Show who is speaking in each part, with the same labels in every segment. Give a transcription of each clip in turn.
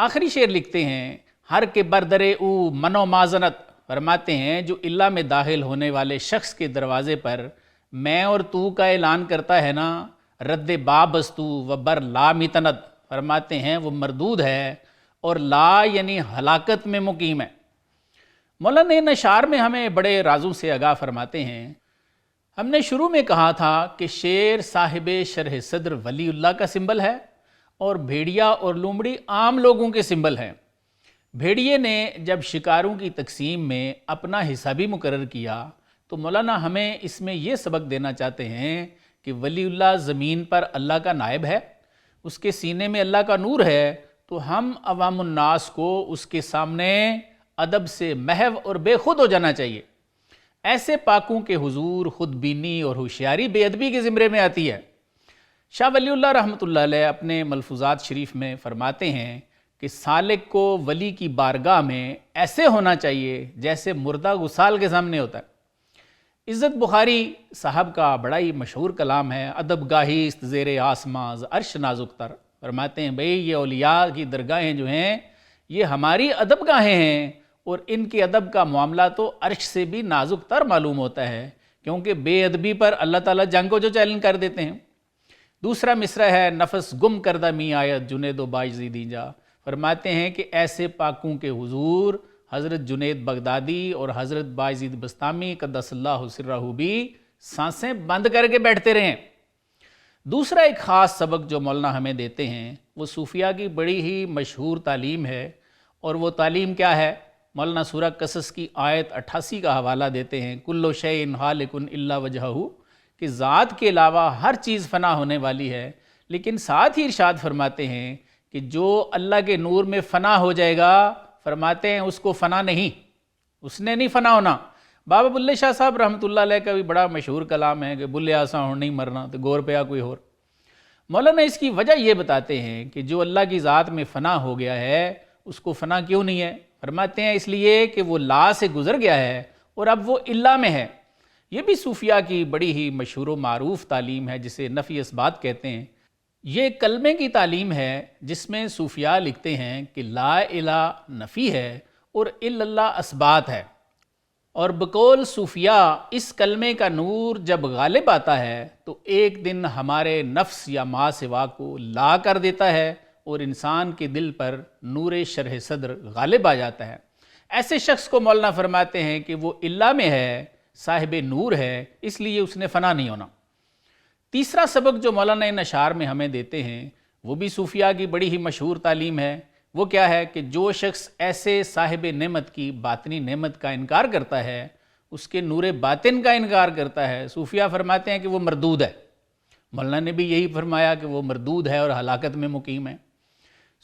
Speaker 1: آخری شعر لکھتے ہیں، ہر کے بردرے او منو مازنت، فرماتے ہیں جو اللہ میں داخل ہونے والے شخص کے دروازے پر میں اور تو کا اعلان کرتا ہے نا، رد بابستو و بر لا متند، فرماتے ہیں وہ مردود ہے اور لا یعنی ہلاکت میں مقیم ہے۔ مولانا ان اشعار میں ہمیں بڑے رازوں سے آگاہ فرماتے ہیں۔ ہم نے شروع میں کہا تھا کہ شیر صاحب شرح صدر ولی اللہ کا سمبل ہے اور بھیڑیا اور لومڑی عام لوگوں کے سمبل ہیں۔ بھیڑیے نے جب شکاروں کی تقسیم میں اپنا حصہ بھی مقرر کیا تو مولانا ہمیں اس میں یہ سبق دینا چاہتے ہیں کہ ولی اللہ زمین پر اللہ کا نائب ہے، اس کے سینے میں اللہ کا نور ہے، تو ہم عوام الناس کو اس کے سامنے ادب سے محو اور بے خود ہو جانا چاہیے۔ ایسے پاکوں کے حضور خود بینی اور ہوشیاری بے ادبی کے زمرے میں آتی ہے۔ شاہ ولی اللہ رحمۃ اللہ علیہ اپنے ملفوظات شریف میں فرماتے ہیں کہ سالک کو ولی کی بارگاہ میں ایسے ہونا چاہیے جیسے مردہ غسال کے سامنے ہوتا ہے۔ عزت بخاری صاحب کا بڑا ہی مشہور کلام ہے، ادب گاہی است زیر آسماں عرش نازک تر، فرماتے ہیں بھئی یہ اولیاء کی درگاہیں جو ہیں یہ ہماری ادب گاہیں ہیں، اور ان کے ادب کا معاملہ تو عرش سے بھی نازک تر معلوم ہوتا ہے، کیونکہ بے ادبی پر اللہ تعالیٰ جنگ کو جو چیلنج کر دیتے ہیں۔ دوسرا مصرع ہے، نفس گم کردہ می آیت جنید و باجزی دینجا، فرماتے ہیں کہ ایسے پاکوں کے حضور حضرت جنید بغدادی اور حضرت باجزید بسطامی قدس اللہ سرہ بھی سانسیں بند کر کے بیٹھتے رہیں۔ دوسرا ایک خاص سبق جو مولانا ہمیں دیتے ہیں وہ صوفیہ کی بڑی ہی مشہور تعلیم ہے، اور وہ تعلیم کیا ہے؟ مولانا سورہ قصص کی آیت 88 کا حوالہ دیتے ہیں، کل شیء ہالک الا وجہہ، کہ ذات کے علاوہ ہر چیز فنا ہونے والی ہے، لیکن ساتھ ہی ارشاد فرماتے ہیں کہ جو اللہ کے نور میں فنا ہو جائے گا، فرماتے ہیں اس کو فنا نہیں، اس نے نہیں فنا ہونا۔ بابا بلے شاہ صاحب رحمۃ اللہ علیہ کا بھی بڑا مشہور کلام ہے کہ بلے آساں ہو نہیں مرنا تو گور پیا کوئی اور۔ مولانا اس کی وجہ یہ بتاتے ہیں کہ جو اللہ کی ذات میں فنا ہو گیا ہے اس کو فنا کیوں نہیں ہے؟ فرماتے ہیں اس لیے کہ وہ لا سے گزر گیا ہے اور اب وہ اللہ میں ہے۔ یہ بھی صوفیہ کی بڑی ہی مشہور و معروف تعلیم ہے جسے نفی اثبات کہتے ہیں۔ یہ کلمے کی تعلیم ہے جس میں صوفیہ لکھتے ہیں کہ لا الہ نفی ہے اور الا اللہ اثبات ہے، اور بقول صوفیہ اس کلمے کا نور جب غالب آتا ہے تو ایک دن ہمارے نفس یا ما سوا کو لا کر دیتا ہے اور انسان کے دل پر نور شرح صدر غالب آ جاتا ہے۔ ایسے شخص کو مولانا فرماتے ہیں کہ وہ اللہ میں ہے، صاحب نور ہے، اس لیے اس نے فنا نہیں ہونا۔ تیسرا سبق جو مولانا ان اشعار میں ہمیں دیتے ہیں وہ بھی صوفیہ کی بڑی ہی مشہور تعلیم ہے۔ وہ کیا ہے کہ جو شخص ایسے صاحب نعمت کی باطنی نعمت کا انکار کرتا ہے، اس کے نور باطن کا انکار کرتا ہے، صوفیہ فرماتے ہیں کہ وہ مردود ہے۔ مولانا نے بھی یہی فرمایا کہ وہ مردود ہے اور ہلاکت میں مقیم ہے۔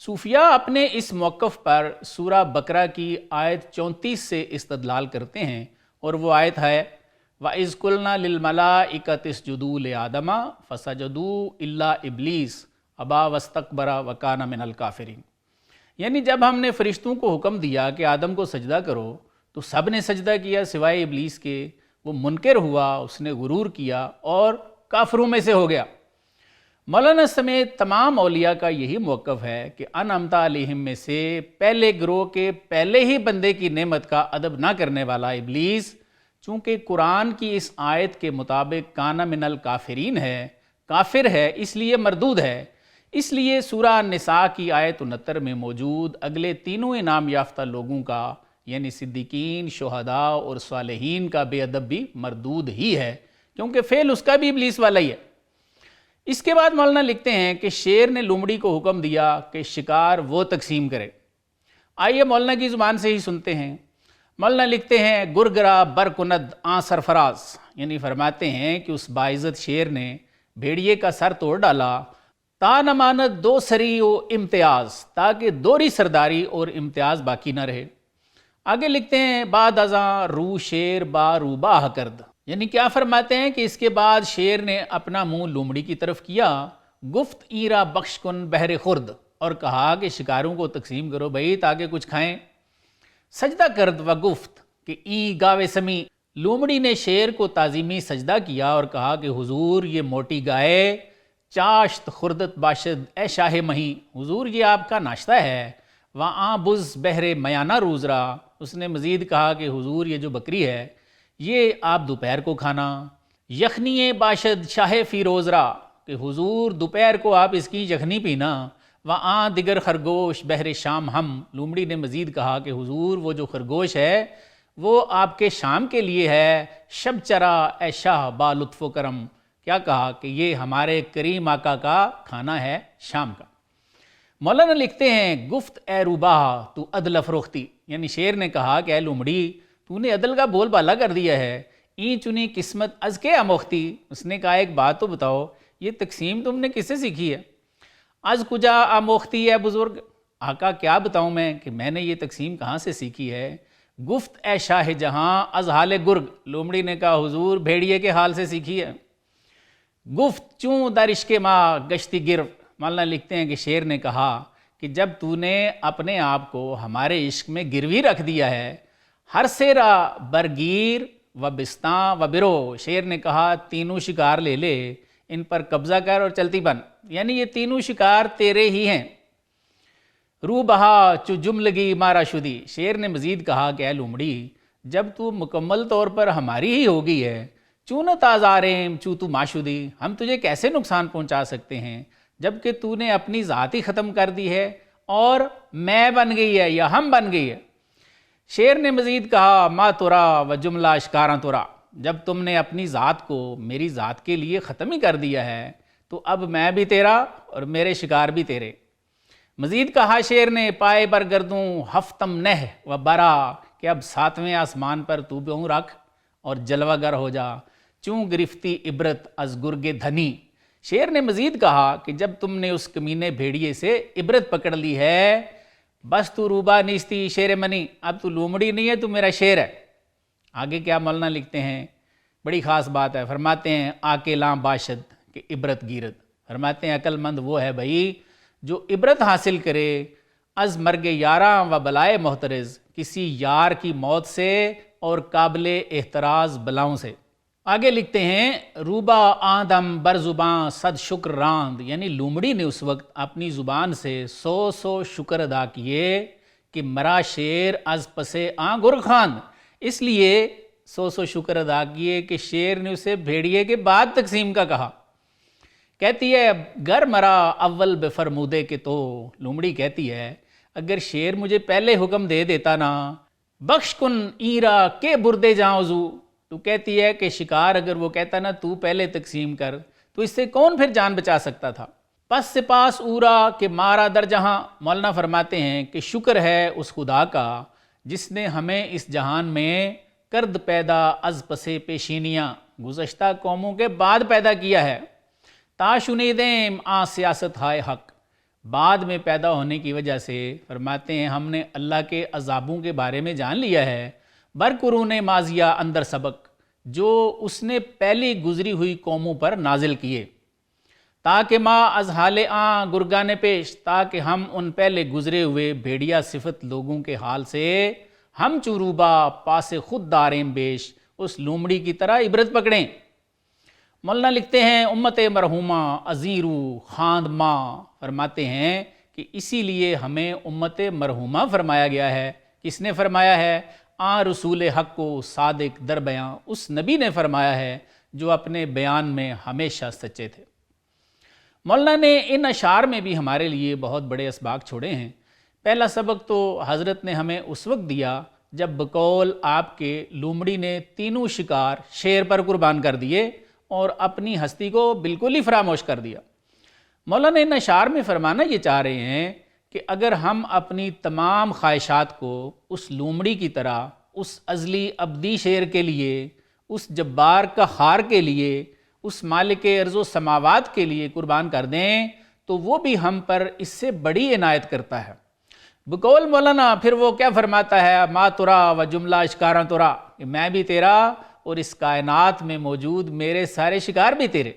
Speaker 1: صوفیہ اپنے اس موقف پر سورہ بقرہ کی آیت 34 سے استدلال کرتے ہیں، اور وہ آیت ہے وَإِذْ قُلْنَا لِلْمَلَائِكَةِ اسْجُدُوا لِآدَمَ فَسَجَدُوا إِلَّا إِبْلِيسَ أَبَىٰ وَاسْتَكْبَرَ وَكَانَ مِنَ الْكَافِرِينَ، یعنی جب ہم نے فرشتوں کو حکم دیا کہ آدم کو سجدہ کرو تو سب نے سجدہ کیا سوائے ابلیس کے، وہ منکر ہوا، اس نے غرور کیا اور کافروں میں سے ہو گیا۔ مولانا سمیت تمام اولیاء کا یہی موقف ہے کہ انعمت علیہم میں سے پہلے گروہ کے پہلے ہی بندے کی نعمت کا ادب نہ کرنے والا ابلیس، چونکہ قرآن کی اس آیت کے مطابق کانا من الکافرین ہے، کافر ہے، اس لیے مردود ہے۔ اس لیے سورہ النساء کی آیت 69 میں موجود اگلے تینوں انعام یافتہ لوگوں کا یعنی صدیقین، شہداء اور صالحین کا بے ادب بھی مردود ہی ہے، کیونکہ فعل اس کا بھی ابلیس والا ہی ہے۔ اس کے بعد مولانا لکھتے ہیں کہ شیر نے لومڑی کو حکم دیا کہ شکار وہ تقسیم کرے۔ آئیے مولانا کی زبان سے ہی سنتے ہیں۔ مولانا لکھتے ہیں گرگرا برکند آن سرفراز، یعنی فرماتے ہیں کہ اس باعزت شیر نے بھیڑیے کا سر توڑ ڈالا، تا نماند دو سری و امتیاز، تاکہ دوری سرداری اور امتیاز باقی نہ رہے۔ آگے لکھتے ہیں بعد ازاں رو شیر با روباہ کرد، یعنی کیا فرماتے ہیں کہ اس کے بعد شیر نے اپنا منہ لومڑی کی طرف کیا، گفت ایرا بخش کن بہر خرد، اور کہا کہ شکاروں کو تقسیم کرو بھئی تاکہ کچھ کھائیں۔ سجدہ کرد و گفت کہ ای گاوے سمی، لومڑی نے شیر کو تعظیمی سجدہ کیا اور کہا کہ حضور یہ موٹی گائے چاشت خردت باشد اے شاہ مہی، حضور یہ آپ کا ناشتہ ہے، وہاں بز بہر میانہ روز را، اس نے مزید کہا کہ حضور یہ جو بکری ہے یہ آپ دوپہر کو کھانا، یخنی باشد شاہ فیروز را، کہ حضور دوپہر کو آپ اس کی یخنی پینا، وہاں دیگر خرگوش بہر شام ہم، لومڑی نے مزید کہا کہ حضور وہ جو خرگوش ہے وہ آپ کے شام کے لیے ہے، شب چرا اے شاہ با لطف و کرم، کیا کہا کہ یہ ہمارے کریم آقا کا کھانا ہے شام کا۔ مولانا لکھتے ہیں گفت اے روبا تو عدل افروختی، یعنی شیر نے کہا کہ اے لومڑی تو نے عدل کا بول بالا کر دیا ہے، این چنی قسمت از کے اموختی، اس نے کہا ایک بات تو بتاؤ یہ تقسیم تم نے کس سے سیکھی ہے؟ از کجا آموختی ہے بزرگ، آقا کیا بتاؤں میں کہ میں نے یہ تقسیم کہاں سے سیکھی ہے؟ گفت اے شاہ جہاں از حال گرگ، لومڑی نے کہا حضور بھیڑیے کے حال سے سیکھی ہے۔ گفت چوں در عشق ماں گشتی گرو، مولانا لکھتے ہیں کہ شیر نے کہا کہ جب تو نے اپنے آپ کو ہمارے عشق میں گروی رکھ دیا ہے، ہر سیرا برگیر و بستاں و برو، شیر نے کہا تینوں شکار لے لے، ان پر قبضہ کر اور چلتی بن، یعنی یہ تینوں شکار تیرے ہی ہیں۔ رو بہا چو جملگی مارا شدی، شیر نے مزید کہا کہ اے لومڑی جب تو مکمل طور پر ہماری ہی ہو گئی ہے، چون تازاریم چو تو معشودی، ہم تجھے کیسے نقصان پہنچا سکتے ہیں جبکہ تو نے اپنی ذات ہی ختم کر دی ہے اور میں بن گئی ہے یا ہم بن گئی ہے۔ شیر نے مزید کہا ما ترا و جملہ اشکاراں ترا، جب تم نے اپنی ذات کو میری ذات کے لیے ختم ہی کر دیا ہے تو اب میں بھی تیرا اور میرے شکار بھی تیرے۔ مزید کہا شیر نے پائے بر گردوں ہفتم نہ و برا، کہ اب ساتویں آسمان پر تو بیوں رکھ اور جلوہ گر ہو جا، چوں گرفتی عبرت از گرگ دھنی، شیر نے مزید کہا کہ جب تم نے اس کمینے بھیڑیے سے عبرت پکڑ لی ہے، بس تو روبا نیستی شیر منی، اب تو لومڑی نہیں ہے تو میرا شیر ہے۔ آگے کیا مولانا لکھتے ہیں، بڑی خاص بات ہے، فرماتے ہیں آکے لاں باشد کہ عبرت گیرت، فرماتے ہیں عقل مند وہ ہے بھائی جو عبرت حاصل کرے از مرگ یاراں و بلائے محترز، کسی یار کی موت سے اور قابل احتراز بلاؤں سے۔ آگے لکھتے ہیں روبا آدم بر زباں صد شکر راند، یعنی لومڑی نے اس وقت اپنی زبان سے 100 شکر ادا کیے کہ مرا شیر از پسے آں گرگ خواند، اس لیے 100 شکر ادا کیے کہ شیر نے اسے بھیڑیے کے بعد تقسیم کا کہا۔ کہتی ہے گر مرا اول بفرمودے کے تو، لومڑی کہتی ہے اگر شیر مجھے پہلے حکم دے دیتا نا، بخش کن ایرا کے بردے جاؤزو، تو کہتی ہے کہ شکار اگر وہ کہتا نا تو پہلے تقسیم کر تو اس سے کون پھر جان بچا سکتا تھا۔ پس سے پاس اورا کہ مارا در جہاں، مولانا فرماتے ہیں کہ شکر ہے اس خدا کا جس نے ہمیں اس جہان میں کرد پیدا از پسے پیشینیاں، گزشتہ قوموں کے بعد پیدا کیا ہے، تا شنیدیم آ سیاست ہائے حق، بعد میں پیدا ہونے کی وجہ سے فرماتے ہیں ہم نے اللہ کے عذابوں کے بارے میں جان لیا ہے، برقرون ماضیہ اندر سبق جو اس نے پہلی گزری ہوئی قوموں پر نازل کیے، تاکہ ما از حال آں گرگان پیش، تاکہ ہم ان پہلے گزرے ہوئے بھیڑیا صفت لوگوں کے حال سے ہم چوروبا پاس خود داریں بیش، اس لومڑی کی طرح عبرت پکڑیں۔ مولانا لکھتے ہیں امت مرحومہ عزیرو خاند ماں، فرماتے ہیں کہ اسی لیے ہمیں امت مرحومہ فرمایا گیا ہے۔ کس نے فرمایا ہے؟ آن رسول حق کو صادق در بیاں، اس نبی نے فرمایا ہے جو اپنے بیان میں ہمیشہ سچے تھے۔ مولانا نے ان اشعار میں بھی ہمارے لیے بہت بڑے اسباق چھوڑے ہیں۔ پہلا سبق تو حضرت نے ہمیں اس وقت دیا جب بقول آپ کے لومڑی نے تینوں شکار شیر پر قربان کر دیے اور اپنی ہستی کو بالکل ہی فراموش کر دیا۔ مولانا ان اشعار میں فرمانا یہ چاہ رہے ہیں کہ اگر ہم اپنی تمام خواہشات کو اس لومڑی کی طرح اس ازلی ابدی شیر کے لیے، اس جبار قہار کے لیے، اس مالک ارض و سماوات کے لیے قربان کر دیں تو وہ بھی ہم پر اس سے بڑی عنایت کرتا ہے۔ بقول مولانا پھر وہ کیا فرماتا ہے، ما ترا و جملہ اشکاراں ترا، کہ میں بھی تیرا اور اس کائنات میں موجود میرے سارے شکار بھی تیرے۔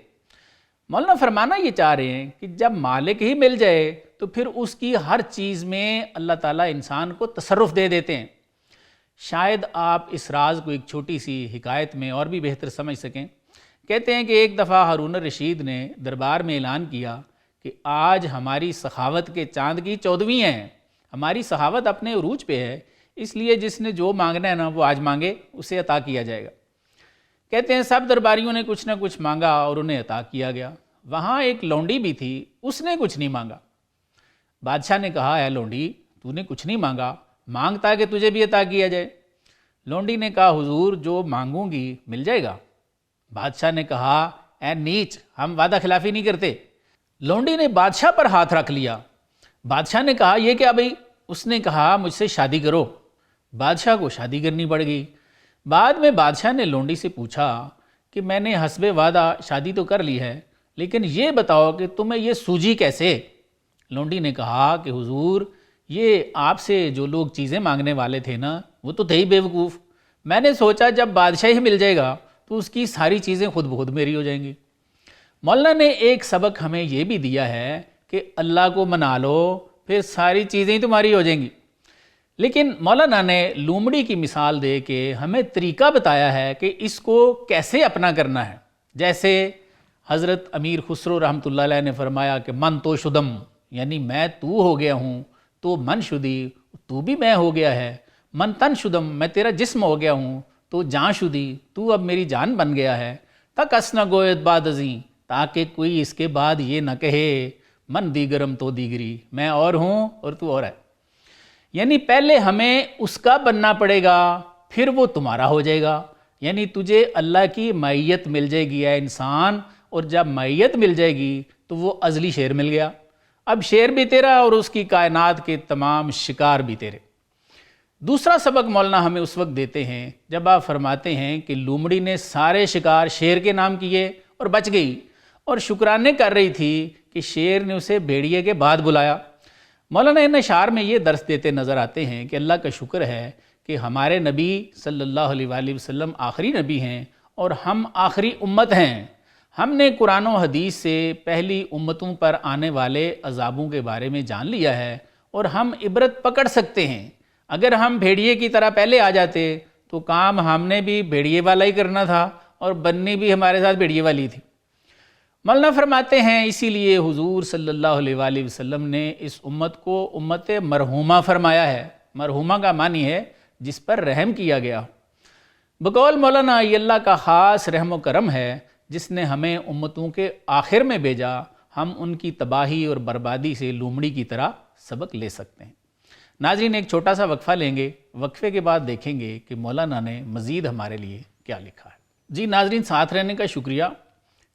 Speaker 1: مولانا فرمانا یہ چاہ رہے ہیں کہ جب مالک ہی مل جائے تو پھر اس کی ہر چیز میں اللہ تعالیٰ انسان کو تصرف دے دیتے ہیں۔ شاید آپ اس راز کو ایک چھوٹی سی حکایت میں اور بھی بہتر سمجھ سکیں۔ کہتے ہیں کہ ایک دفعہ ہارون الرشید نے دربار میں اعلان کیا کہ آج ہماری سخاوت کے چاند کی 14ویں ہے، ہماری صحاوت اپنے عروج پہ ہے، اس لیے جس نے جو مانگنا ہے نا وہ آج مانگے، اسے عطا کیا جائے گا۔ کہتے ہیں سب درباریوں نے کچھ نہ کچھ مانگا اور انہیں عطا کیا گیا۔ وہاں ایک لونڈی بھی تھی، اس نے کچھ نہیں مانگا۔ بادشاہ نے کہا اے لونڈی، تو نے کچھ نہیں مانگا، مانگتا کہ تجھے بھی عطا کیا جائے۔ لونڈی نے کہا حضور جو مانگوں گی مل جائے گا۔ بادشاہ نے کہا اے نیچ، ہم وعدہ خلافی نہیں کرتے۔ لونڈی نے بادشاہ پر ہاتھ رکھ لیا۔ بادشاہ نے کہا یہ کیا بھئی؟ اس نے کہا مجھ سے شادی کرو۔ بادشاہ کو شادی کرنی پڑ گئی۔ بعد میں بادشاہ نے لونڈی سے پوچھا کہ میں نے حسب وعدہ شادی تو کر لی ہے، لیکن یہ بتاؤ کہ تمہیں یہ سوجھی کیسے؟ لونڈی نے کہا کہ حضور یہ آپ سے جو لوگ چیزیں مانگنے والے تھے نا وہ تو تھے ہی بیوقوف، میں نے سوچا جب بادشاہ ہی مل جائے گا تو اس کی ساری چیزیں خود بخود میری ہو جائیں گی۔ مولانا نے ایک سبق ہمیں یہ بھی دیا ہے کہ اللہ کو منا لو پھر ساری چیزیں ہی تمہاری ہو جائیں گی، لیکن مولانا نے لومڑی کی مثال دے کے ہمیں طریقہ بتایا ہے کہ اس کو کیسے اپنا کرنا ہے۔ جیسے حضرت امیر خسرو رحمۃ اللہ علیہ نے فرمایا کہ من تو شدم، یعنی میں تو ہو گیا ہوں تو من شدی، تو بھی میں ہو گیا ہے۔ من تن شدم، میں تیرا جسم ہو گیا ہوں تو جان شدی، تو اب میری جان بن گیا ہے۔ تک اس نہ گویت بعد ازیں، تاکہ کوئی اس کے بعد یہ نہ کہے من دیگرم تو دیگری، میں اور ہوں اور تو اور ہے۔ یعنی پہلے ہمیں اس کا بننا پڑے گا پھر وہ تمہارا ہو جائے گا، یعنی تجھے اللہ کی معیت مل جائے گی اے انسان، اور جب معیت مل جائے گی تو وہ ازلی شیر مل گیا، اب شیر بھی تیرا اور اس کی کائنات کے تمام شکار بھی تیرے۔ دوسرا سبق مولانا ہمیں اس وقت دیتے ہیں جب آپ فرماتے ہیں کہ لومڑی نے سارے شکار شیر کے نام کیے اور بچ گئی، اور شکرانے کر رہی تھی کہ شیر نے اسے بھیڑیے کے بعد بلایا۔ مولانا ان اشعار میں یہ درس دیتے نظر آتے ہیں کہ اللہ کا شکر ہے کہ ہمارے نبی صلی اللہ علیہ وآلہ وسلم آخری نبی ہیں اور ہم آخری امت ہیں۔ ہم نے قرآن و حدیث سے پہلی امتوں پر آنے والے عذابوں کے بارے میں جان لیا ہے اور ہم عبرت پکڑ سکتے ہیں۔ اگر ہم بھیڑیے کی طرح پہلے آ جاتے تو کام ہم نے بھی بھیڑیے والا ہی کرنا تھا اور بننی بھی ہمارے ساتھ بھیڑیے والی تھی۔ مولانا فرماتے ہیں اسی لیے حضور صلی اللہ علیہ وآلہ وسلم نے اس امت کو امت مرحومہ فرمایا ہے۔ مرحومہ کا معنی ہے جس پر رحم کیا گیا۔ بقول مولانا یہ اللہ کا خاص رحم و کرم ہے جس نے ہمیں امتوں کے آخر میں بھیجا، ہم ان کی تباہی اور بربادی سے لومڑی کی طرح سبق لے سکتے ہیں۔ ناظرین ایک چھوٹا سا وقفہ لیں گے، وقفے کے بعد دیکھیں گے کہ مولانا نے مزید ہمارے لیے کیا لکھا ہے۔ جی ناظرین ساتھ رہنے کا شکریہ۔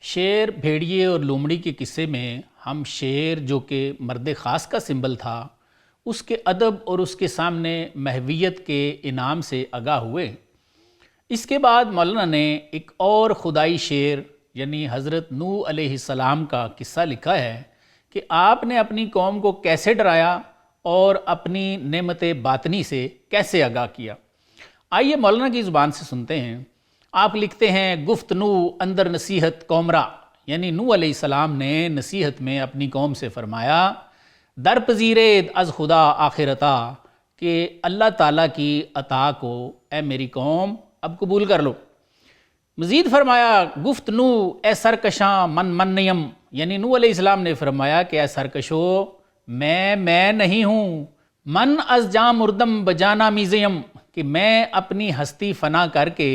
Speaker 1: شیر، بھیڑیے اور لومڑی کے قصے میں ہم شیر جو کہ مرد خاص کا سمبل تھا، اس کے ادب اور اس کے سامنے محویت کے انعام سے آگاہ ہوئے۔ اس کے بعد مولانا نے ایک اور خدائی شیر یعنی حضرت نوح علیہ السلام کا قصہ لکھا ہے کہ آپ نے اپنی قوم کو کیسے ڈرایا اور اپنی نعمت باطنی سے کیسے آگاہ کیا۔ آئیے مولانا کی زبان سے سنتے ہیں۔ آپ لکھتے ہیں گفت نوح اندر نصیحت قوم را، یعنی نوح علیہ السلام نے نصیحت میں اپنی قوم سے فرمایا در پذیرید از خدا آخرتا، کہ اللہ تعالیٰ کی عطا کو اے میری قوم اب قبول کر لو۔ مزید فرمایا گفت نوح اے سرکشاں من نیم، یعنی نوح علیہ السلام نے فرمایا کہ اے سرکشو میں نہیں ہوں، من از جاں مردم بجانا میزیم، کہ میں اپنی ہستی فنا کر کے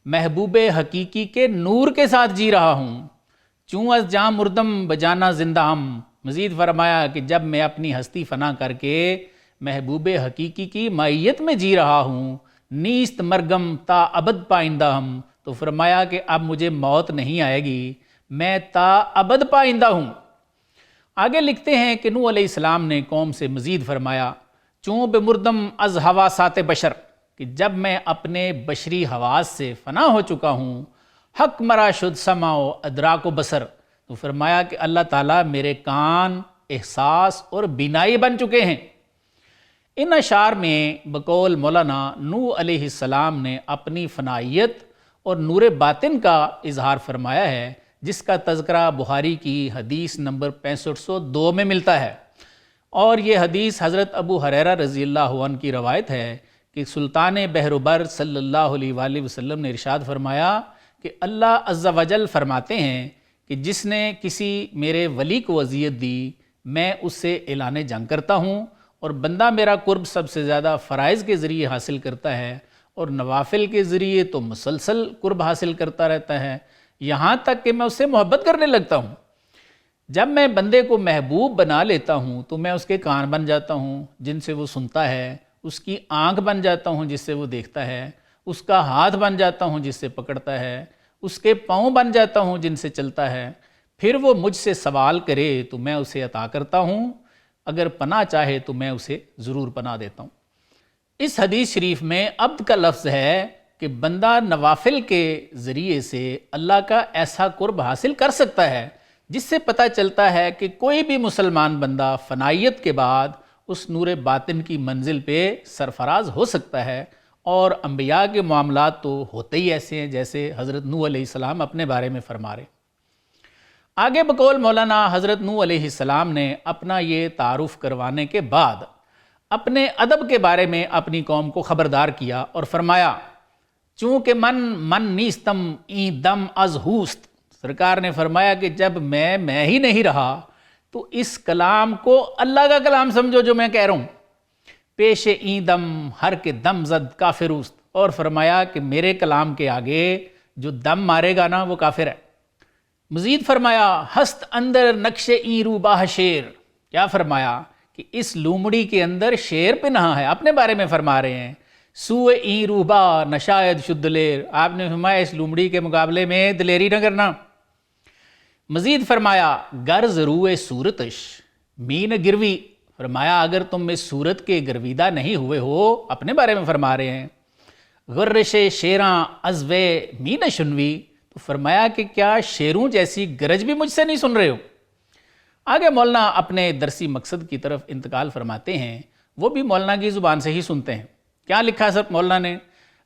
Speaker 1: محبوب حقیقی کے نور کے ساتھ جی رہا ہوں، چوں از جاں مردم بجانا زندہ ہم۔ مزید فرمایا کہ جب میں اپنی ہستی فنا کر کے محبوب حقیقی کی معیت میں جی رہا ہوں، نیست مرگم تا ابد پائندہ ہم، تو فرمایا کہ اب مجھے موت نہیں آئے گی، میں تا ابد پائندہ ہوں۔ آگے لکھتے ہیں کہ نوح علیہ السلام نے قوم سے مزید فرمایا چوں بمردم از حواسات بشر، کہ جب میں اپنے بشری حواس سے فنا ہو چکا ہوں، حق مرا شد سمع و ادراک و بصر، تو فرمایا کہ اللہ تعالیٰ میرے کان، احساس اور بینائی بن چکے ہیں۔ ان اشعار میں بقول مولانا نوح علیہ السلام نے اپنی فنائیت اور نور باطن کا اظہار فرمایا ہے، جس کا تذکرہ بخاری کی حدیث نمبر 6502 میں ملتا ہے، اور یہ حدیث حضرت ابو ہریرہ رضی اللہ عنہ کی روایت ہے کہ سلطان بحر و بر صلی اللہ علیہ وآلہ وسلم نے ارشاد فرمایا کہ اللہ عز و جل فرماتے ہیں کہ جس نے کسی میرے ولی کو اذیت دی میں اس سے اعلان جنگ کرتا ہوں اور بندہ میرا قرب سب سے زیادہ فرائض کے ذریعے حاصل کرتا ہے اور نوافل کے ذریعے تو مسلسل قرب حاصل کرتا رہتا ہے، یہاں تک کہ میں اس سے محبت کرنے لگتا ہوں۔ جب میں بندے کو محبوب بنا لیتا ہوں تو میں اس کے کان بن جاتا ہوں جن سے وہ سنتا ہے، اس کی آنکھ بن جاتا ہوں جس سے وہ دیکھتا ہے، اس کا ہاتھ بن جاتا ہوں جس سے پکڑتا ہے، اس کے پاؤں بن جاتا ہوں جن سے چلتا ہے۔ پھر وہ مجھ سے سوال کرے تو میں اسے عطا کرتا ہوں، اگر پناہ چاہے تو میں اسے ضرور پناہ دیتا ہوں۔ اس حدیث شریف میں عبد کا لفظ ہے کہ بندہ نوافل کے ذریعے سے اللہ کا ایسا قرب حاصل کر سکتا ہے جس سے پتہ چلتا ہے کہ کوئی بھی مسلمان بندہ فنائیت کے بعد اس نور باطن کی منزل پہ سرفراز ہو سکتا ہے، اور انبیاء کے معاملات تو ہوتے ہی ایسے ہیں جیسے حضرت نوح علیہ السلام اپنے بارے میں فرما رہے۔ آگے بقول مولانا حضرت نوح علیہ السلام نے اپنا یہ تعارف کروانے کے بعد اپنے ادب کے بارے میں اپنی قوم کو خبردار کیا اور فرمایا، چونکہ من نیستم این دم از ہوست۔ سرکار نے فرمایا کہ جب میں ہی نہیں رہا تو اس کلام کو اللہ کا کلام سمجھو جو میں کہہ رہا ہوں۔ پیش این دم ہر کے دم زد کافروست، اور فرمایا کہ میرے کلام کے آگے جو دم مارے گا نا وہ کافر ہے۔ مزید فرمایا، ہست اندر نقش این روباہ شیر۔ کیا فرمایا کہ اس لومڑی کے اندر شیر پنہا ہے، اپنے بارے میں فرما رہے ہیں۔ سوئے این روبا نشاید شد دلیر، آپ نے فرمایا اس لومڑی کے مقابلے میں دلیری نہ کرنا۔ مزید فرمایا، غرض روئے صورتش مین گروی، فرمایا اگر تم اس صورت کے گرویدہ نہیں ہوئے ہو، اپنے بارے میں فرما رہے ہیں۔ غرش شیراں ازوے مین شنوی، تو فرمایا کہ کیا شیروں جیسی گرج بھی مجھ سے نہیں سن رہے ہو؟ آگے مولانا اپنے درسی مقصد کی طرف انتقال فرماتے ہیں، وہ بھی مولانا کی زبان سے ہی سنتے ہیں۔ کیا لکھا سر مولانا نے؟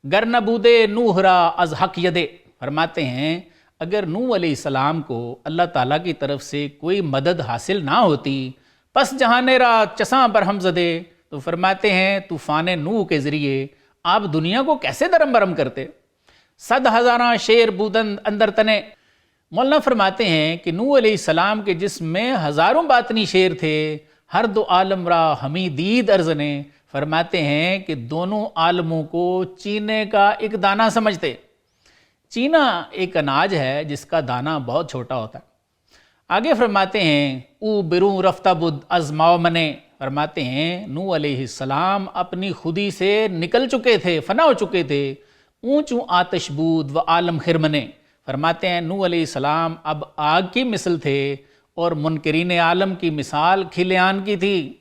Speaker 1: گر نبودے نوح را از حق یدے، فرماتے ہیں اگر نوح علیہ السلام کو اللہ تعالیٰ کی طرف سے کوئی مدد حاصل نہ ہوتی، پس جہانے را چساں برہم زدے، تو فرماتے ہیں طوفان نوح کے ذریعے آپ دنیا کو کیسے درم برم کرتے؟ صد ہزاراں شیر بودند اندر تنے، مولانا فرماتے ہیں کہ نوح علیہ السلام کے جسم میں ہزاروں باطنی شیر تھے، ہر دو عالم را ہمی دید ارزنے، فرماتے ہیں کہ دونوں عالموں کو چینے کا ایک دانہ سمجھتے۔ چینا ایک اناج ہے جس کا دانہ بہت چھوٹا ہوتا ہے۔ آگے فرماتے ہیں، او بروں رفتہ بد از ماؤ منے، فرماتے ہیں نوح علیہ السلام اپنی خودی سے نکل چکے تھے، فنا ہو چکے تھے۔ اونچوں آتش بود و عالم خرمنے، فرماتے ہیں نوح علیہ السلام اب آگ کی مثل تھے اور منکرین عالم کی مثال کھلیان کی تھی۔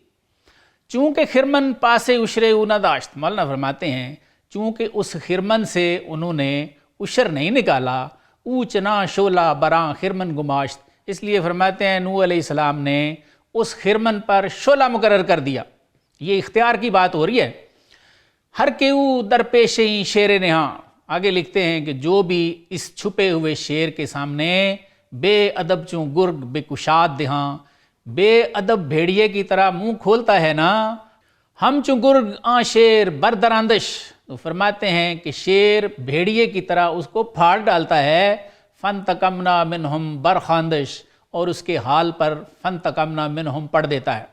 Speaker 1: چونکہ خرمن پاسے عشرے او نہ داشت، مولانا فرماتے ہیں چونکہ اس خرمن سے انہوں نے عشر نہیں نکالا، اوچنا شولہ براں خرمن گماشت، اس لیے فرماتے ہیں نوح علیہ السلام نے اس خرمن پر شولہ مقرر کر دیا۔ یہ اختیار کی بات ہو رہی ہے۔ ہر کیو در پیشیں شیر نہاں، آگے لکھتے ہیں کہ جو بھی اس چھپے ہوئے شیر کے سامنے بے ادب چوں گرگ بے کشاد دہاں، بے ادب بھیڑیے کی طرح منہ کھولتا ہے نا، ہم چوں گرگ آن شیر بردراندش، تو فرماتے ہیں کہ شیر بھیڑیے کی طرح اس کو پھاڑ ڈالتا ہے۔ فن تکمنا منہم برخاندش، اور اس کے حال پر فن تکمنا منہم پڑھ دیتا ہے۔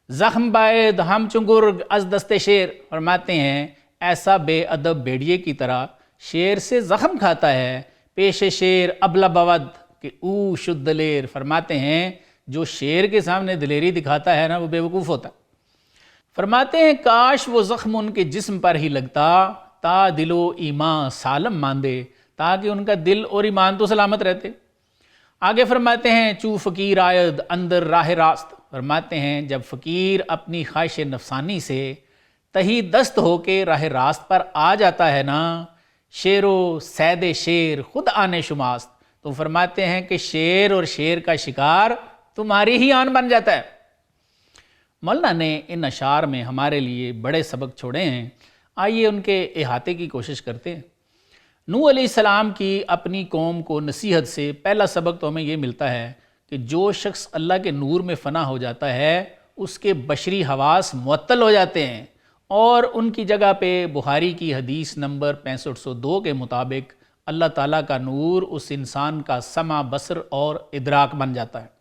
Speaker 1: زخم باید ہم چوں گرگ از دست شیر، فرماتے ہیں ایسا بے ادب بھیڑیے کی طرح شیر سے زخم کھاتا ہے۔ پیش شیر ابلا بود کہ او شد دلیر، فرماتے ہیں جو شیر کے سامنے دلیری دکھاتا ہے نا وہ بے وقوف ہوتا ہے۔ فرماتے ہیں کاش وہ زخم ان کے جسم پر ہی لگتا، تا دل و ایمان سالم ماندے، تاکہ ان کا دل اور ایمان تو سلامت رہتے۔ آگے فرماتے ہیں چو فقیر آید اندر راہ راست، فرماتے ہیں جب فقیر اپنی خواہش نفسانی سے تہی دست ہو کے راہ راست پر آ جاتا ہے نا، شیر و سید شیر خود آنے شماست، تو فرماتے ہیں کہ شیر اور شیر کا شکار تمہاری ہی آن بن جاتا ہے۔ مولانا نے ان اشعار میں ہمارے لیے بڑے سبق چھوڑے ہیں، آئیے ان کے احاطے کی کوشش کرتے ہیں۔ نوح علیہ السلام کی اپنی قوم کو نصیحت سے پہلا سبق تو ہمیں یہ ملتا ہے کہ جو شخص اللہ کے نور میں فنا ہو جاتا ہے اس کے بشری حواس معطل ہو جاتے ہیں، اور ان کی جگہ پہ بخاری کی حدیث نمبر 6502 کے مطابق اللہ تعالیٰ کا نور اس انسان کا سمع، بصر اور ادراک بن جاتا ہے۔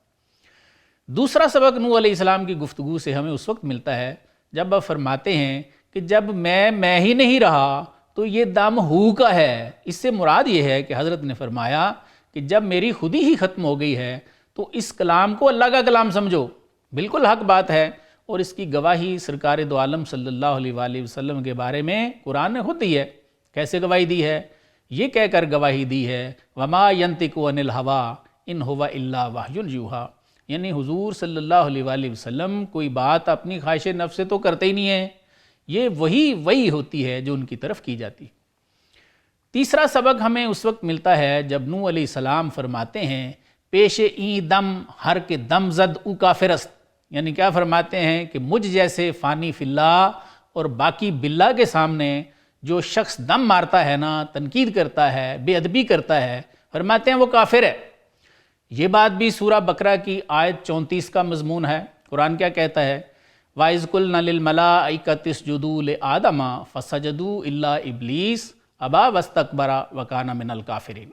Speaker 1: دوسرا سبق نوح علیہ السلام کی گفتگو سے ہمیں اس وقت ملتا ہے جب آپ فرماتے ہیں کہ جب میں ہی نہیں رہا تو یہ دم ہو کا ہے۔ اس سے مراد یہ ہے کہ حضرت نے فرمایا کہ جب میری خودی ہی ختم ہو گئی ہے تو اس کلام کو اللہ کا کلام سمجھو، بالکل حق بات ہے، اور اس کی گواہی سرکار دو عالم صلی اللہ علیہ وآلہ وسلم کے بارے میں قرآن نے خود دی ہے۔ کیسے گواہی دی ہے؟ یہ کہہ کر گواہی دی ہے وما ينطق عن الهوى ان هو الا وحی یوحیٰ، یعنی حضور صلی اللہ علیہ وآلہ وسلم کوئی بات اپنی خواہش نفس سے تو کرتے ہی نہیں ہیں، یہ وہی ہوتی ہے جو ان کی طرف کی جاتی۔ تیسرا سبق ہمیں اس وقت ملتا ہے جب نوح علیہ السلام فرماتے ہیں پیش این دم ہر کے دم زد او کافرست، یعنی کیا فرماتے ہیں کہ مجھ جیسے فانی فی اللہ اور باقی باللہ کے سامنے جو شخص دم مارتا ہے نا، تنقید کرتا ہے، بے ادبی کرتا ہے، فرماتے ہیں وہ کافر ہے۔ یہ بات بھی سورہ بقرہ کی آیت 34 کا مضمون ہے۔ قرآن کیا کہتا ہے؟ وَإِذْ قُلْنَا لِلْمَلَائِكَةِ اسْجُدُوا لِآدَمَ فَسَجَدُوا إِلَّا إِبْلِيسَ أَبَىٰ وَاسْتَكْبَرَ وَكَانَ مِنَ الْكَافِرِينَ،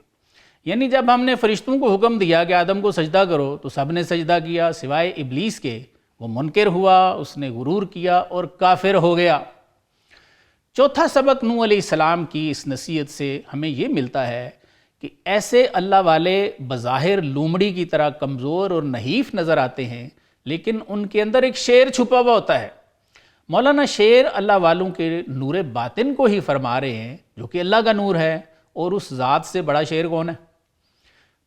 Speaker 1: یعنی جب ہم نے فرشتوں کو حکم دیا کہ آدم کو سجدہ کرو تو سب نے سجدہ کیا سوائے ابلیس کے، وہ منکر ہوا، اس نے غرور کیا اور کافر ہو گیا۔ چوتھا سبق نوح علیہ السلام کی اس نصیحت سے ہمیں یہ ملتا ہے کہ ایسے اللہ والے بظاہر لومڑی کی طرح کمزور اور نحیف نظر آتے ہیں، لیکن ان کے اندر ایک شیر چھپا ہوا ہوتا ہے۔ مولانا شیر اللہ والوں کے نور باطن کو ہی فرما رہے ہیں جو کہ اللہ کا نور ہے، اور اس ذات سے بڑا شیر کون ہے؟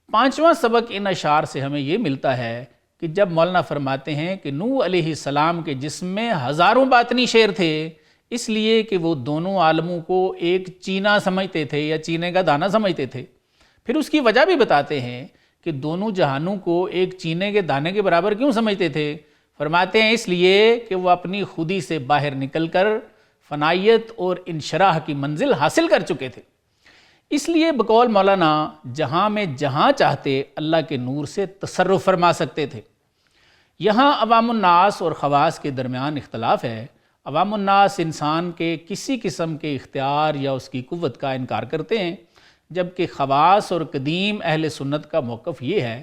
Speaker 1: پانچواں سبق ان اشعار سے ہمیں یہ ملتا ہے کہ جب مولانا فرماتے ہیں کہ نوح علیہ السلام کے جسم میں ہزاروں باطنی شیر تھے، اس لیے کہ وہ دونوں عالموں کو ایک چینا سمجھتے تھے یا چینے کا دانہ سمجھتے تھے۔ پھر اس کی وجہ بھی بتاتے ہیں کہ دونوں جہانوں کو ایک چینے کے دانے کے برابر کیوں سمجھتے تھے؟ فرماتے ہیں اس لیے کہ وہ اپنی خودی سے باہر نکل کر فنائیت اور انشراح کی منزل حاصل کر چکے تھے۔ اس لیے بقول مولانا جہاں میں جہاں چاہتے اللہ کے نور سے تصرف فرما سکتے تھے۔ یہاں عوام الناس اور خواص کے درمیان اختلاف ہے۔ عوام الناس انسان کے کسی قسم کے اختیار یا اس کی قوت کا انکار کرتے ہیں، جبکہ خواص اور قدیم اہل سنت کا موقف یہ ہے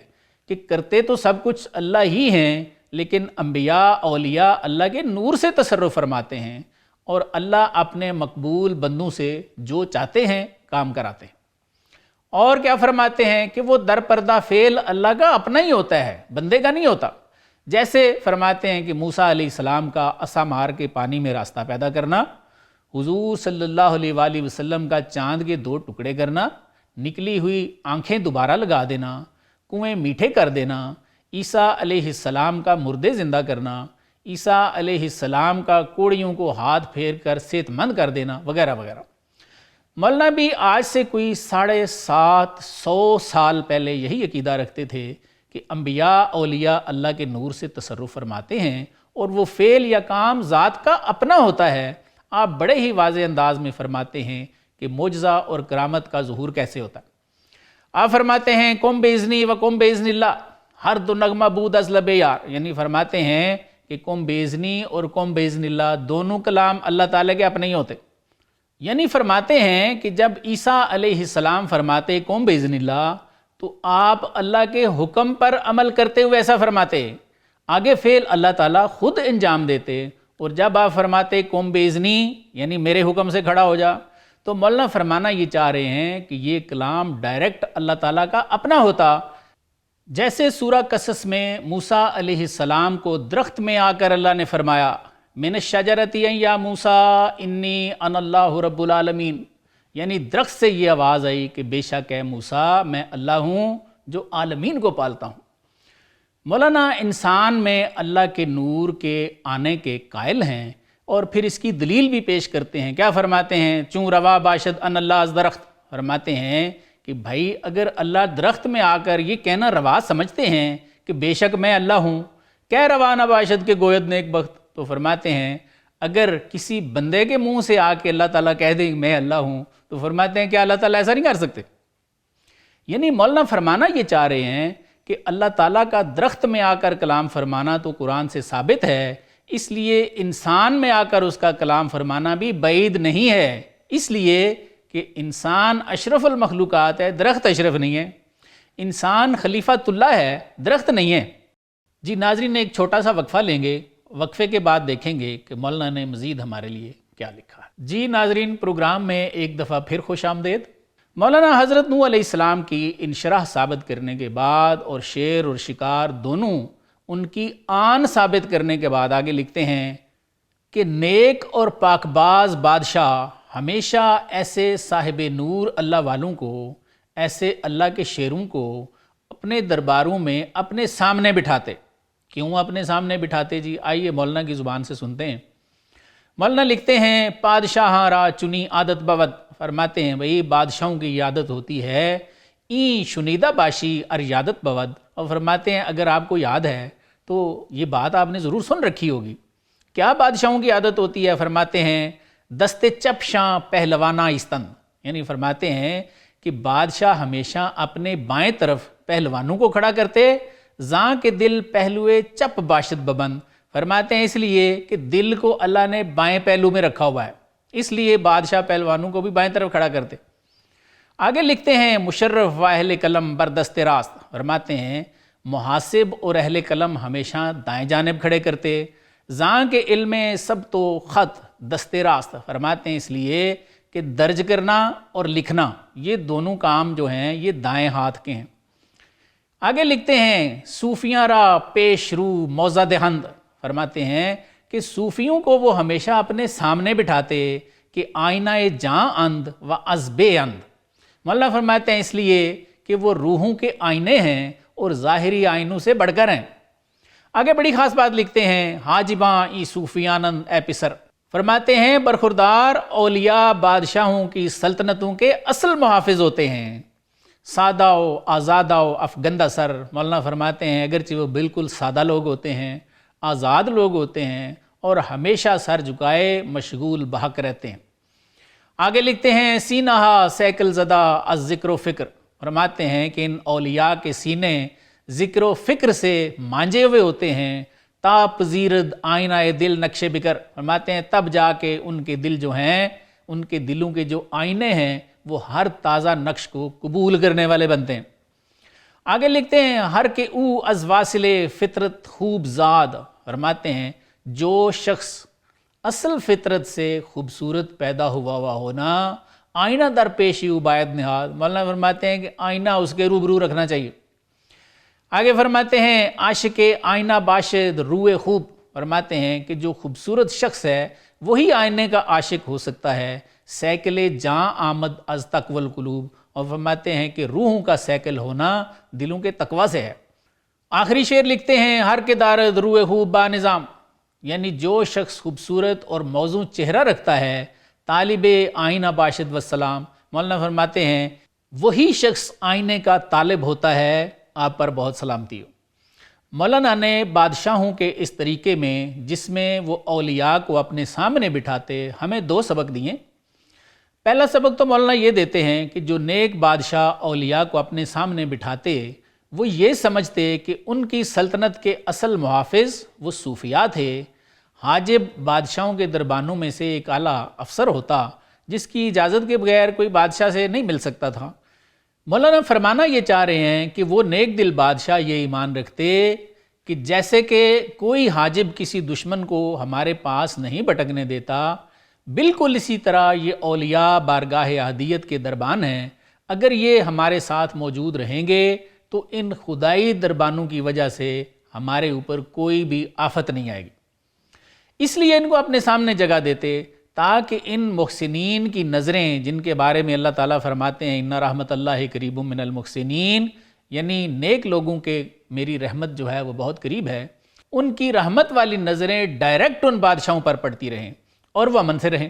Speaker 1: کہ کرتے تو سب کچھ اللہ ہی ہیں، لیکن انبیاء اولیاء اللہ کے نور سے تصرف فرماتے ہیں، اور اللہ اپنے مقبول بندوں سے جو چاہتے ہیں کام کراتے ہیں۔ اور کیا فرماتے ہیں کہ وہ در پردہ فعل اللہ کا اپنا ہی ہوتا ہے، بندے کا نہیں ہوتا۔ جیسے فرماتے ہیں کہ موسیٰ علیہ السلام کا عصا مار کے پانی میں راستہ پیدا کرنا، حضور صلی اللہ علیہ وآلہ وسلم کا چاند کے 2 ٹکڑے کرنا، نکلی ہوئی آنکھیں دوبارہ لگا دینا، کنویں میٹھے کر دینا، عیسیٰ علیہ السلام کا مردے زندہ کرنا، عیسیٰ علیہ السلام کا کوڑیوں کو ہاتھ پھیر کر صحت مند کر دینا، وغیرہ وغیرہ۔ مولانا بھی آج سے کوئی 750 سال پہلے یہی عقیدہ رکھتے تھے کہ انبیاء اولیاء اللہ کے نور سے تصرف فرماتے ہیں، اور وہ فعل یا کام ذات کا اپنا ہوتا ہے۔ آپ بڑے ہی واضح انداز میں فرماتے ہیں کہ معجزہ اور کرامت کا ظہور کیسے ہوتا ہے۔ آپ فرماتے ہیں قم باذنی و قم باذن اللہ، ہر دو نغمہ بود از لب یار، یعنی فرماتے ہیں کہ قم باذنی اور قم باذن اللہ دونوں کلام اللہ تعالیٰ کے اپنے ہی ہوتے، یعنی فرماتے ہیں کہ جب عیسیٰ علیہ السلام فرماتے قم باذن اللہ تو آپ اللہ کے حکم پر عمل کرتے ہوئے ایسا فرماتے، آگے فعل اللہ تعالیٰ خود انجام دیتے، اور جب آپ فرماتے قم باذنی یعنی میرے حکم سے کھڑا ہو جا، تو مولانا فرمانا یہ چاہ رہے ہیں کہ یہ کلام ڈائریکٹ اللہ تعالیٰ کا اپنا ہوتا۔ جیسے سورہ قصص میں موسیٰ علیہ السلام کو درخت میں آ کر اللہ نے فرمایا من الشجرۃ یا موسیٰ انی انا اللہ رب العالمین، یعنی درخت سے یہ آواز آئی کہ بے شک ہے موسیٰ میں اللہ ہوں جو عالمین کو پالتا ہوں۔ مولانا انسان میں اللہ کے نور کے آنے کے قائل ہیں، اور پھر اس کی دلیل بھی پیش کرتے ہیں۔ کیا فرماتے ہیں؟ چوں روا باشد ان اللہ از درخت، فرماتے ہیں کہ بھائی اگر اللہ درخت میں آ کر یہ کہنا روا سمجھتے ہیں کہ بے شک میں اللہ ہوں، کہہ روا نہ باشد کے گوید نیک بخت، تو فرماتے ہیں اگر کسی بندے کے منہ سے آ کے اللہ تعالیٰ کہہ دے میں اللہ ہوں، تو فرماتے ہیں کہ اللہ تعالیٰ ایسا نہیں کر سکتے۔ یعنی مولانا فرمانا یہ چاہ رہے ہیں کہ اللہ تعالیٰ کا درخت میں آ کر کلام فرمانا تو قرآن سے ثابت ہے، اس لیے انسان میں آ کر اس کا کلام فرمانا بھی بعید نہیں ہے، اس لیے کہ انسان اشرف المخلوقات ہے، درخت اشرف نہیں ہے۔ انسان خلیفۃ اللہ ہے، درخت نہیں ہے۔ جی ناظرین، ایک چھوٹا سا وقفہ لیں گے، وقفے کے بعد دیکھیں گے کہ مولانا نے مزید ہمارے لیے کیا لکھا ہے۔ جی ناظرین، پروگرام میں ایک دفعہ پھر خوش آمدید۔ مولانا حضرت نوح علیہ السلام کی انشراح ثابت کرنے کے بعد اور شیر اور شکار دونوں ان کی آن ثابت کرنے کے بعد آگے لکھتے ہیں کہ نیک اور پاک باز بادشاہ ہمیشہ ایسے صاحب نور اللہ والوں کو، ایسے اللہ کے شیروں کو اپنے درباروں میں اپنے سامنے بٹھاتے۔ کیوں اپنے سامنے بٹھاتے جی؟ آئیے مولانا کی زبان سے سنتے ہیں۔ مولانا لکھتے ہیں پادشاہاں را چنی عادت بود، فرماتے ہیں بھئی بادشاہوں کی عادت ہوتی ہے این شنیدہ باشی ار یادت بود، اور فرماتے ہیں اگر آپ کو یاد ہے تو یہ بات آپ نے ضرور سن رکھی ہوگی۔ کیا بادشاہوں کی عادت ہوتی ہے؟ فرماتے ہیں دست چپ شاں پہلوانا استن، یعنی فرماتے ہیں کہ بادشاہ ہمیشہ اپنے بائیں طرف پہلوانوں کو کھڑا کرتے، زاں کے دل پہلوے چپ باشد ببند، فرماتے ہیں اس لیے کہ دل کو اللہ نے بائیں پہلو میں رکھا ہوا ہے، اس لیے بادشاہ پہلوانوں کو بھی بائیں طرف کھڑا کرتے۔ آگے لکھتے ہیں مشرف و اہل قلم بردست راست، فرماتے ہیں محاسب اور اہل قلم ہمیشہ دائیں جانب کھڑے کرتے، زاں کے علم سب تو خط دست راست، فرماتے ہیں اس لیے کہ درج کرنا اور لکھنا یہ دونوں کام جو ہیں یہ دائیں ہاتھ کے ہیں۔ آگے لکھتے ہیں صوفیاں را پیش رو موزہ دہند، فرماتے ہیں کہ صوفیوں کو وہ ہمیشہ اپنے سامنے بٹھاتے کہ آئینہ جاں اند و عزب اند، مولانا فرماتے ہیں اس لیے کہ وہ روحوں کے آئینے ہیں اور ظاہری آئینوں سے بڑھ کر ہیں۔ آگے بڑی خاص بات لکھتے ہیں حاجباں ای صوفیانند اے پسر، فرماتے ہیں برخوردار اولیاء بادشاہوں کی سلطنتوں کے اصل محافظ ہوتے ہیں، سادہ و آزادہ و افگندہ سر، مولانا فرماتے ہیں اگرچہ وہ بالکل سادہ لوگ ہوتے ہیں، آزاد لوگ ہوتے ہیں اور ہمیشہ سر جھکائے مشغول بحق رہتے ہیں۔ آگے لکھتے ہیں سینہا سیکل زدہ از ذکر و فکر، فرماتے ہیں کہ ان اولیاء کے سینے ذکر و فکر سے مانجے ہوئے ہوتے ہیں، تا پذیرد آئینہ دل نقش بکر، فرماتے ہیں تب جا کے ان کے دل جو ہیں، ان کے دلوں کے جو آئینے ہیں وہ ہر تازہ نقش کو قبول کرنے والے بنتے ہیں۔ آگے لکھتے ہیں ہر کے او از واصل فطرت خوب زاد، فرماتے ہیں جو شخص اصل فطرت سے خوبصورت پیدا ہوا ہونا آئینہ در پیشی باید نہاد، مولانا فرماتے ہیں کہ آئینہ اس کے روبرو رکھنا چاہیے۔ آگے فرماتے ہیں عاشق آئینہ باشد روئے خوب، فرماتے ہیں کہ جو خوبصورت شخص ہے وہی آئینے کا عاشق ہو سکتا ہے، سیکل جاں آمد از تقوی القلوب، اور فرماتے ہیں کہ روحوں کا سیکل ہونا دلوں کے تقوی سے ہے۔ آخری شعر لکھتے ہیں ہر کے دارد روئے خوب با نظام، یعنی جو شخص خوبصورت اور موزوں چہرہ رکھتا ہے طالب آئینہ باشد والسلام، مولانا فرماتے ہیں وہی شخص آئینے کا طالب ہوتا ہے، آپ پر بہت سلامتی ہو۔ مولانا نے بادشاہوں کے اس طریقے میں جس میں وہ اولیاء کو اپنے سامنے بٹھاتے ہمیں دو سبق دیے۔ پہلا سبق تو مولانا یہ دیتے ہیں کہ جو نیک بادشاہ اولیاء کو اپنے سامنے بٹھاتے وہ یہ سمجھتے کہ ان کی سلطنت کے اصل محافظ وہ صوفیاء تھے۔ حاجب بادشاہوں کے دربانوں میں سے ایک اعلیٰ افسر ہوتا جس کی اجازت کے بغیر کوئی بادشاہ سے نہیں مل سکتا تھا۔ مولانا فرمانا یہ چاہ رہے ہیں کہ وہ نیک دل بادشاہ یہ ایمان رکھتے کہ جیسے کہ کوئی حاجب کسی دشمن کو ہمارے پاس نہیں بھٹکنے دیتا، بالکل اسی طرح یہ اولیاء بارگاہ احدیت کے دربان ہیں، اگر یہ ہمارے ساتھ موجود رہیں گے تو ان خدائی دربانوں کی وجہ سے ہمارے اوپر کوئی بھی آفت نہیں آئے گی، اس لیے ان کو اپنے سامنے جگہ دیتے تاکہ ان محسنین کی نظریں جن کے بارے میں اللہ تعالیٰ فرماتے ہیں ان رحمت اللہ قریب من المحسنین، یعنی نیک لوگوں کے میری رحمت جو ہے وہ بہت قریب ہے، ان کی رحمت والی نظریں ڈائریکٹ ان بادشاہوں پر پڑتی رہیں اور وہ امن سے رہیں۔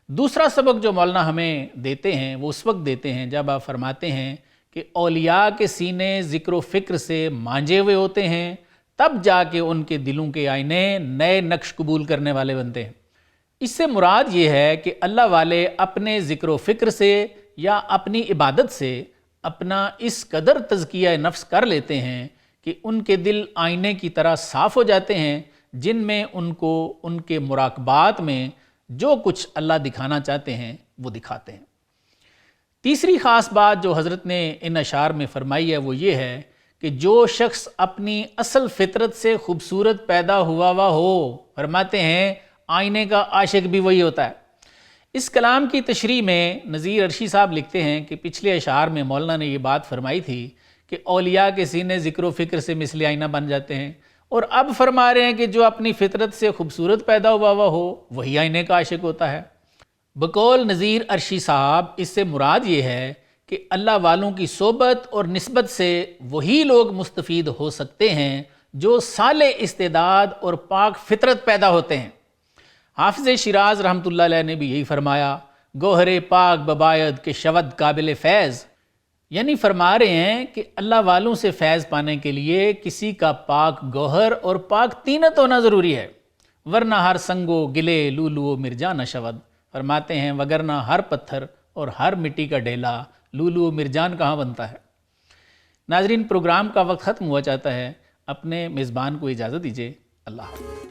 Speaker 1: دوسرا سبق جو مولانا ہمیں دیتے ہیں وہ اس وقت دیتے ہیں جب آپ فرماتے ہیں کہ اولیاء کے سینے ذکر و فکر سے مانجے ہوئے ہوتے ہیں، تب جا کے ان کے دلوں کے آئینے نئے نقش قبول کرنے والے بنتے ہیں۔ اس سے مراد یہ ہے کہ اللہ والے اپنے ذکر و فکر سے یا اپنی عبادت سے اپنا اس قدر تزکیہ نفس کر لیتے ہیں کہ ان کے دل آئینے کی طرح صاف ہو جاتے ہیں، جن میں ان کو ان کے مراقبات میں جو کچھ اللہ دکھانا چاہتے ہیں وہ دکھاتے ہیں۔ تیسری خاص بات جو حضرت نے ان اشعار میں فرمائی ہے وہ یہ ہے کہ جو شخص اپنی اصل فطرت سے خوبصورت پیدا ہوا ہو، فرماتے ہیں آئینے کا عاشق بھی وہی ہوتا ہے۔ اس کلام کی تشریح میں نذیر عرشی صاحب لکھتے ہیں کہ پچھلے اشعار میں مولانا نے یہ بات فرمائی تھی کہ اولیاء کے سینے ذکر و فکر سے مثل آئینہ بن جاتے ہیں، اور اب فرما رہے ہیں کہ جو اپنی فطرت سے خوبصورت پیدا ہوا ہو وہی آئینے کا عاشق ہوتا ہے۔ بقول نذیر عرشی صاحب اس سے مراد یہ ہے کہ اللہ والوں کی صحبت اور نسبت سے وہی لوگ مستفید ہو سکتے ہیں جو صالح استعداد اور پاک فطرت پیدا ہوتے ہیں۔ حافظ شیراز رحمۃ اللہ علیہ نے بھی یہی فرمایا، گوہر پاک بباید کے شود قابل فیض، یعنی فرما رہے ہیں کہ اللہ والوں سے فیض پانے کے لیے کسی کا پاک گوہر اور پاک طینت ہونا ضروری ہے، ورنہ ہر سنگو گلے لولو مرجا نہ شود، فرماتے ہیں وگرنہ ہر پتھر اور ہر مٹی کا ڈھیلا لولو مرجان کہاں بنتا ہے۔ ناظرین، پروگرام کا وقت ختم ہوا چاہتا ہے، اپنے میزبان کو اجازت دیجیے، اللہ حافظ۔